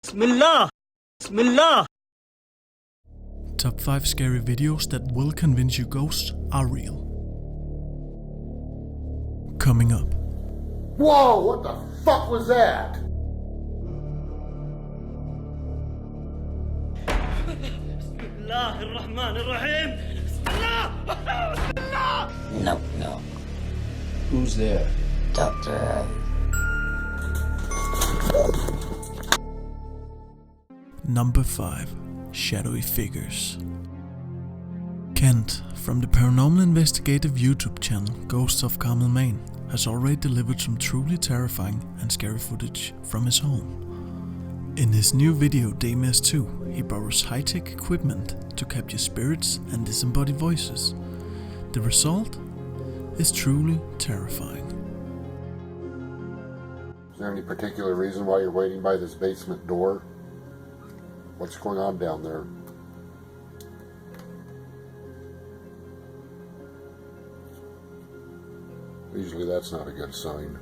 Bismillah! Bismillah! Top 5 scary videos that will convince you ghosts are real. Coming up. Whoa, what the fuck was that? Bismillah ar-Rahman ar-Rahim! Bismillah! Bismillah! No. Who's there? Doctor. Number 5. Shadowy Figures. Kent, from the paranormal investigative YouTube channel Ghosts of Carmel, Maine, has already delivered some truly terrifying and scary footage from his home. In his new video Daymares 2, he borrows high-tech equipment to capture spirits and disembodied voices. The result is truly terrifying. Is there any particular reason why you're waiting by this basement door? What's going on down there? Usually that's not a good sign.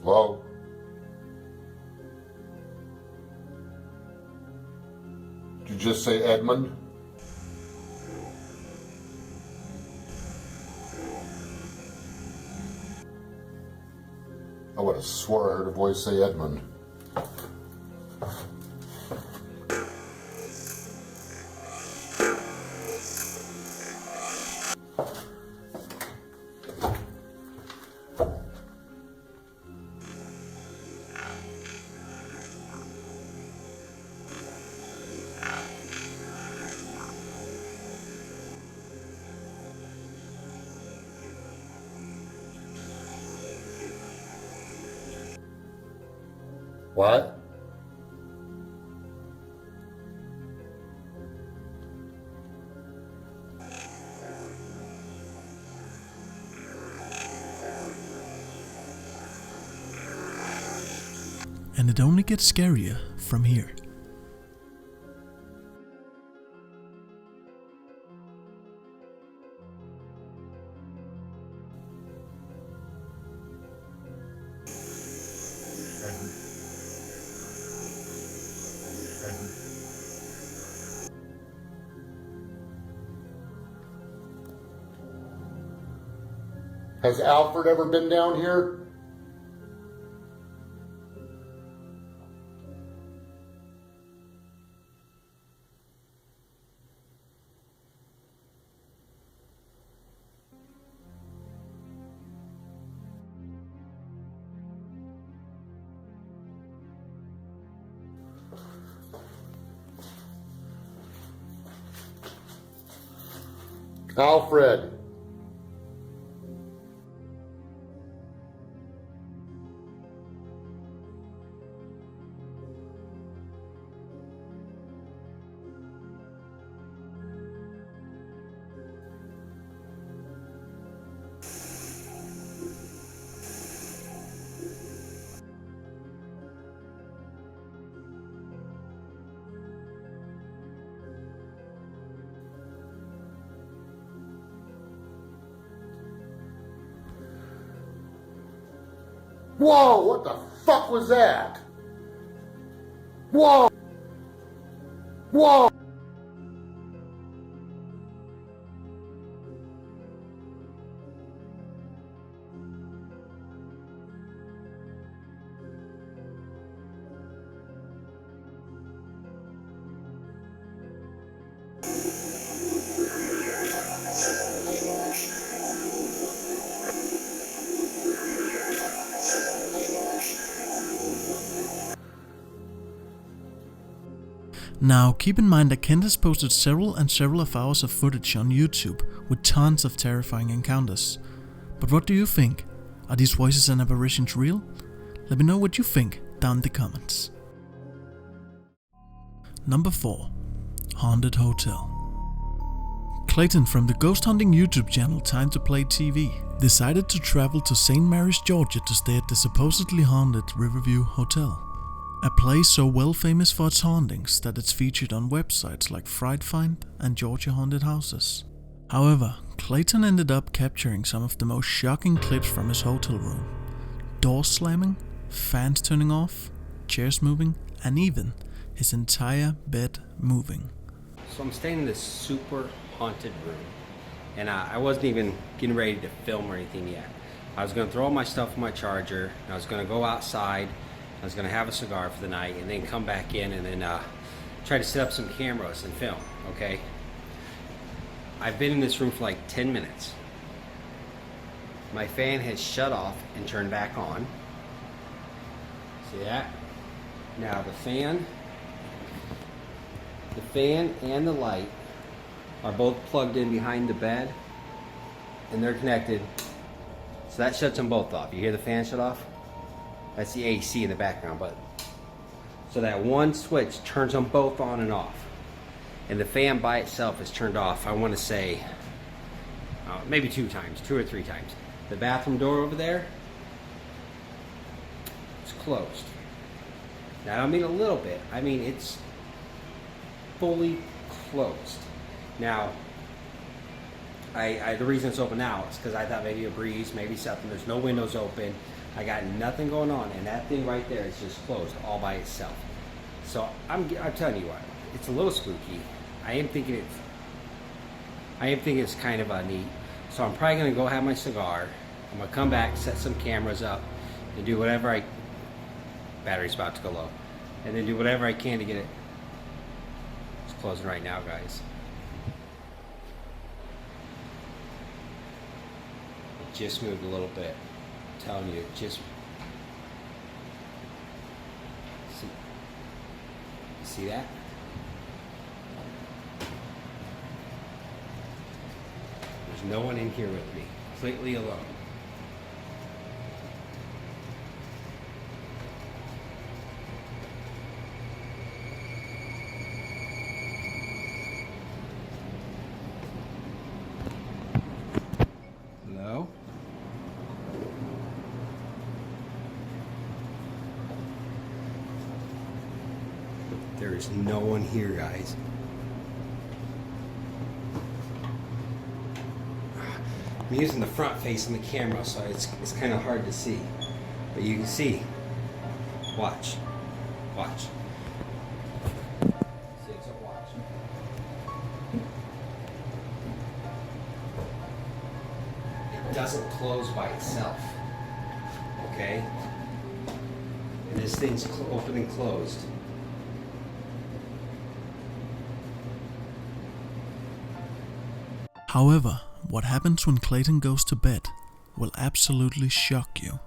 Hello? Did you just say Edmund? I would have swore I heard a voice say Edmund. What? And it only gets scarier from here. Has Alfred ever been down here? Alfred. Whoa, what the fuck was that? Whoa! Whoa! Now keep in mind that Kent has posted several of hours of footage on YouTube with tons of terrifying encounters. But what do you think? Are these voices and apparitions real? Let me know what you think down in the comments. Number 4. Haunted Hotel. Clayton from the ghost hunting YouTube channel Time to Play TV decided to travel to St. Mary's, Georgia to stay at the supposedly haunted Riverview Hotel. A place so well famous for its hauntings that it's featured on websites like Fright Find and Georgia Haunted Houses. However, Clayton ended up capturing some of the most shocking clips from his hotel room. Doors slamming, fans turning off, chairs moving, and even his entire bed moving. So I'm staying in this super haunted room, and I wasn't even getting ready to film or anything yet. I was going to throw all my stuff in my charger, and I was going to go outside, I was going to have a cigar for the night, and then come back in and then try to set up some cameras and film, okay? I've been in this room for like 10 minutes. My fan has shut off and turned back on. See that? Now the fan and the light are both plugged in behind the bed, and they're connected. So that shuts them both off. You hear the fan shut off? That's the AC in the background button. So that one switch turns them both on and off. And the fan by itself is turned off, I want to say, maybe 2 or 3 times. The bathroom door over there, it's closed. Now I don't mean a little bit, I mean it's fully closed. Now, the reason it's open now is because I thought maybe a breeze, maybe something. There's no windows open. I got nothing going on, and that thing right there is just closed all by itself. So I'm telling you what, it's a little spooky. I am thinking it's kind of neat. So I'm probably gonna go have my cigar. I'm gonna come back, set some cameras up, and do whatever battery's about to go low, and then do whatever I can to get it. It's closing right now, guys. It just moved a little bit. I'm telling you, it just. See that? There's no one in here with me. Completely alone. Hello? There is no one here, guys. I'm using the front facing the camera, so it's kind of hard to see. But you can see. Watch. Watch. See, so watch. It doesn't close by itself. Okay? And this thing's open and closed. However, what happens when Clayton goes to bed will absolutely shock you.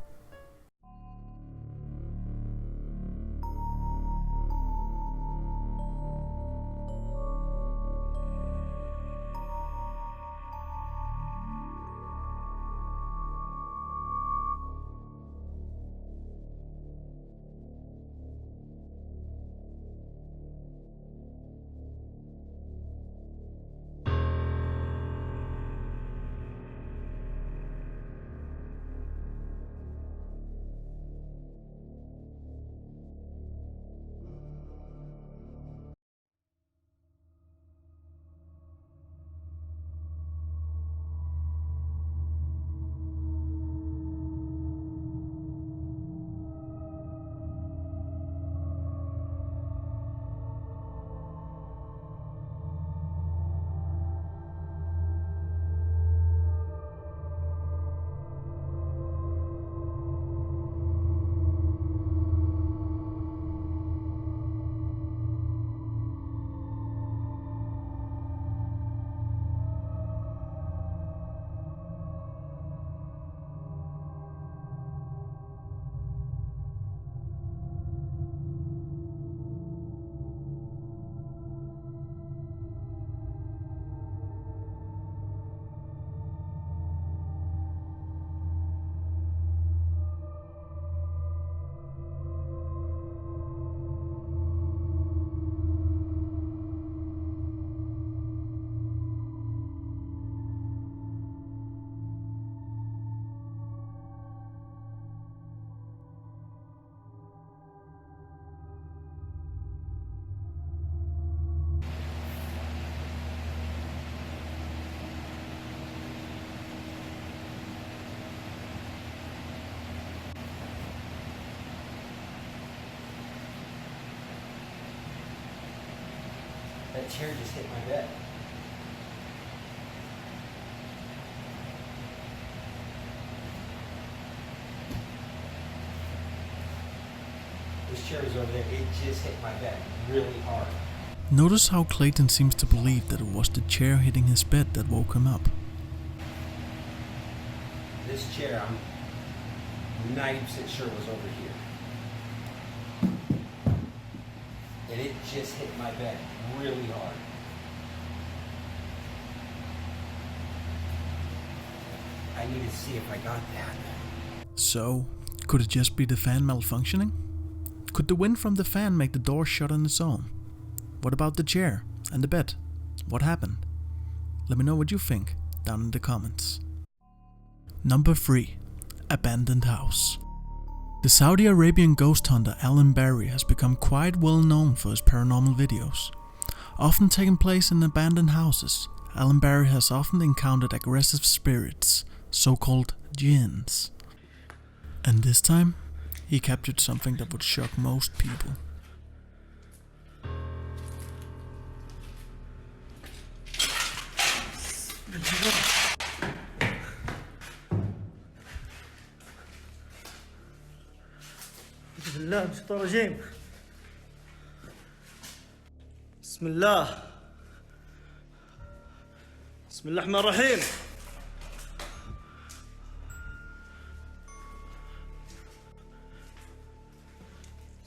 That chair just hit my bed. This chair is over there. It just hit my bed really hard. Notice how Clayton seems to believe that it was the chair hitting his bed that woke him up. This chair, I'm 90% sure was over here. And it just hit my bed really hard. I need to see if I got that. So, could it just be the fan malfunctioning? Could the wind from the fan make the door shut on its own? What about the chair and the bed? What happened? Let me know what you think down in the comments. Number 3. Abandoned House. The Saudi Arabian ghost hunter Alan Barry has become quite well known for his paranormal videos. Often taking place in abandoned houses, Alan Barry has often encountered aggressive spirits, so-called jinns. And this time, he captured something that would shock most people. بسم الله من الشيطان الرجيم. بسم الله. بسم الله الرحمن الرحيم.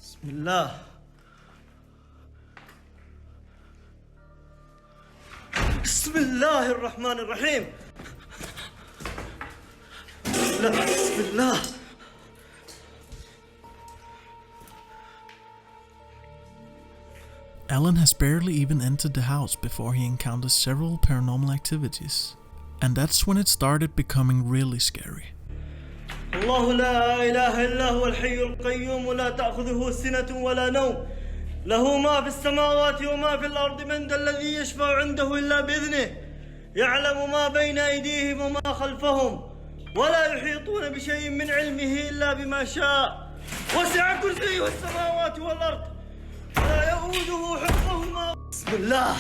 بسم الله. بسم الله الرحمن الرحيم. بسم الله. Alan has barely even entered the house before he encounters several paranormal activities. And that's when it started becoming really scary. الله لا إله إلا هو الحي القيوم ولا تأخذه سنة ولا نوم له ما في السماوات وما في الأرض من ذا الذي يشفع عنده إلا بإذنه يعلم ما بين أيديهم وما خلفهم ولا يحيطون بشيء من علمه إلا بما شاء وسع كرسيه السماوات والأرض ولا يؤوده حفظهما. بسم الله.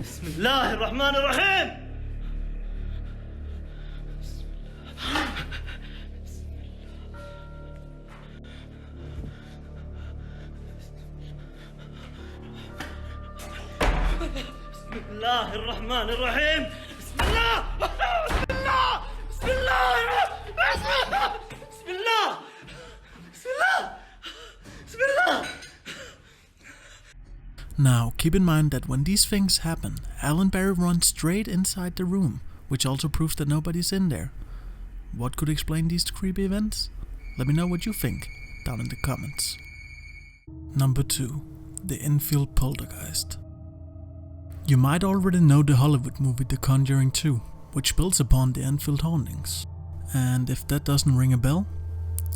بسم الله الرحمن الرحيم. بسم الله الرحمن الرحيم. بسم الله. بسم الله. بسم الله. بسم الله. بسم الله. بسم الله. بسم الله. Now, keep in mind that when these things happen, Alan Barry runs straight inside the room, which also proves that nobody's in there. What could explain these creepy events? Let me know what you think down in the comments. Number 2. The Enfield Poltergeist. You might already know the Hollywood movie The Conjuring 2, which builds upon the Enfield hauntings. And if that doesn't ring a bell,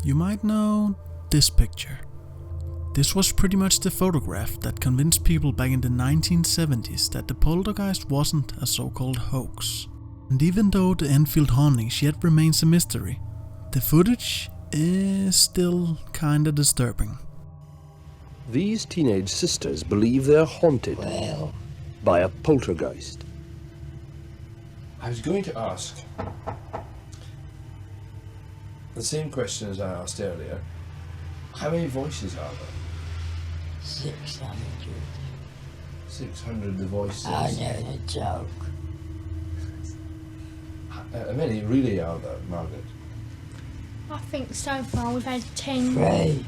you might know this picture. This was pretty much the photograph that convinced people back in the 1970s that the poltergeist wasn't a so-called hoax. And even though the Enfield hauntings yet remains a mystery, the footage is still kinda disturbing. These teenage sisters believe they're haunted by a poltergeist. I was going to ask the same question as I asked earlier. How many voices are there? 600. 600 the voices. I know the joke. How many really are there, Margaret? I think so far we've had 10 Three.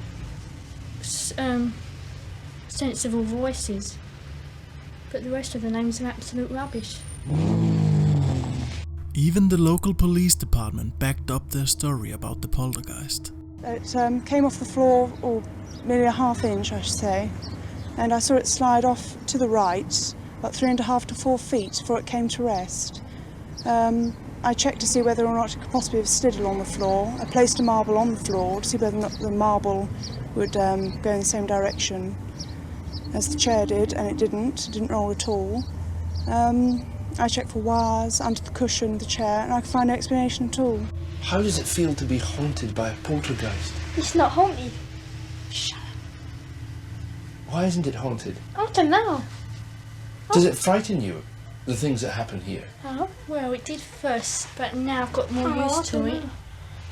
sensible voices, but the rest of the names are absolute rubbish. Even the local police department backed up their story about the poltergeist. It came off the floor, or nearly a ½ inch I should say, and I saw it slide off to the right, about 3.5 to 4 feet before it came to rest. I checked to see whether or not it could possibly have slid along the floor. I placed a marble on the floor to see whether or not the marble would go in the same direction as the chair did, and it didn't roll at all. I checked for wires under the cushion of the chair, and I could find no explanation at all. How does it feel to be haunted by a poltergeist? It's not haunted. Shut up. Why isn't it haunted? I don't know. Does it frighten you, the things that happen here? Oh, well, it did first, but now I've got more used to it.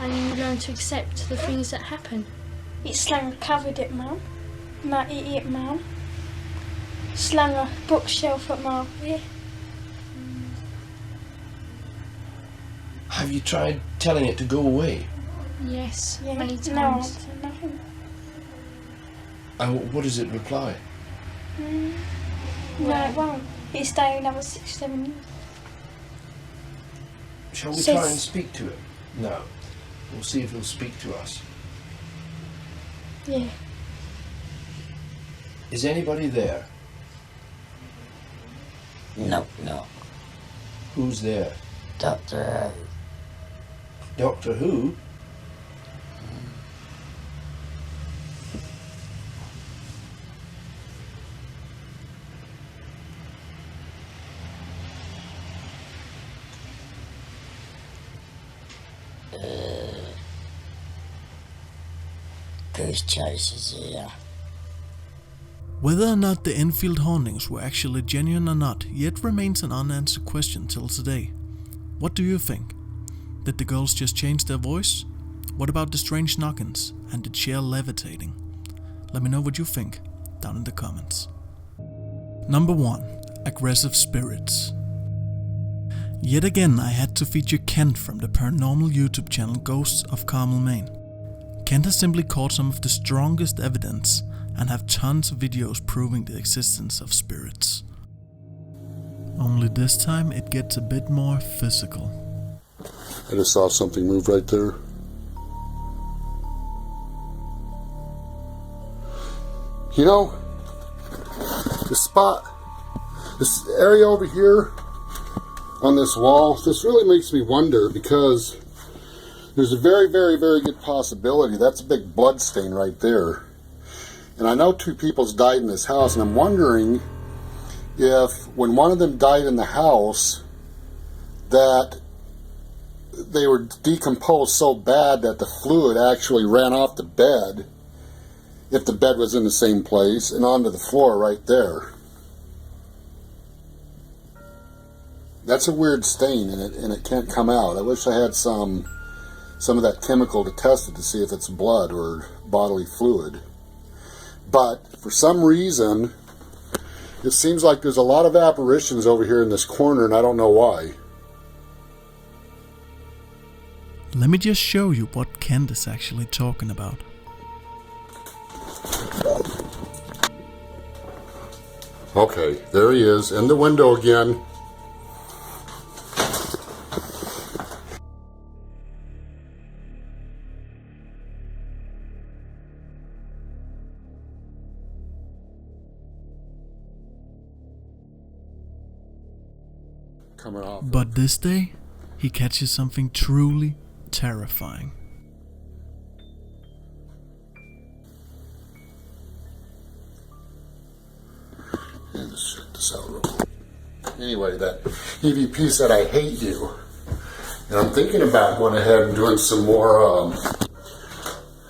And you learn to accept the things that happen. It slang covered it, Mum. My idiot Mum. Slung a bookshelf at my ear. Have you tried telling it to go away? Yes, Yeah, many no times. answer, nothing. And what does it reply? No, it won't. It'll stay another 6-7 years. Shall we Says- try and speak to it? No. We'll see if it'll speak to us. Yeah. Is anybody there? No. Who's there? Doctor Doctor Who? Ghost chasers here. Whether or not the Enfield hauntings were actually genuine or not yet remains an unanswered question till today. What do you think? Did the girls just change their voice? What about the strange knockings and the chair levitating? Let me know what you think down in the comments. Number 1. Aggressive spirits. Yet again I had to feature Kent from the paranormal YouTube channel Ghosts of Carmel, Maine. Kent has simply caught some of the strongest evidence and have tons of videos proving the existence of spirits. Only this time it gets a bit more physical. I just saw something move right there. You know, this area over here on this wall, this really makes me wonder, because there's a very, very, very good possibility that's a big blood stain right there. And I know 2 people's died in this house, and I'm wondering if when one of them died in the house that they were decomposed so bad that the fluid actually ran off the bed, if the bed was in the same place, and onto the floor right there. That's a weird stain, and it can't come out. I wish I had some of that chemical to test it to see if it's blood or bodily fluid. But for some reason, it seems like there's a lot of apparitions over here in this corner, and I don't know why. Let me just show you what Kent is actually talking about. Okay, there he is, in the window again. Coming off. But this day, he catches something truly terrifying. Yeah, let's check this out real quick. Anyway, that EVP said I hate you. And I'm thinking about going ahead and doing some more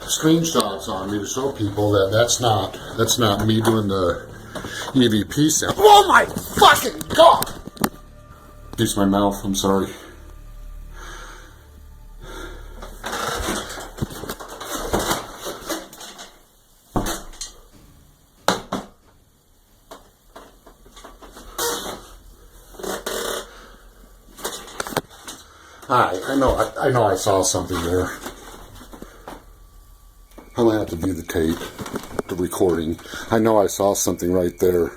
screenshots on me to show people that that's not me doing the EVP sound. Oh my fucking god! Piece my mouth, I'm sorry. Hi, I know I saw something there. I'm gonna have to view the tape, the recording. I know I saw something right there.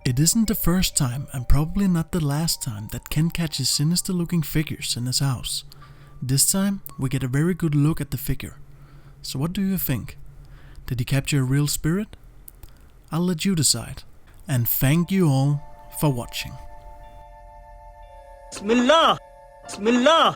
It isn't the first time, and probably not the last time, that Ken catches sinister looking figures in his house. This time, we get a very good look at the figure. So what do you think? Did he capture a real spirit? I'll let you decide. And thank you all for watching. Bismillah! Bismillah!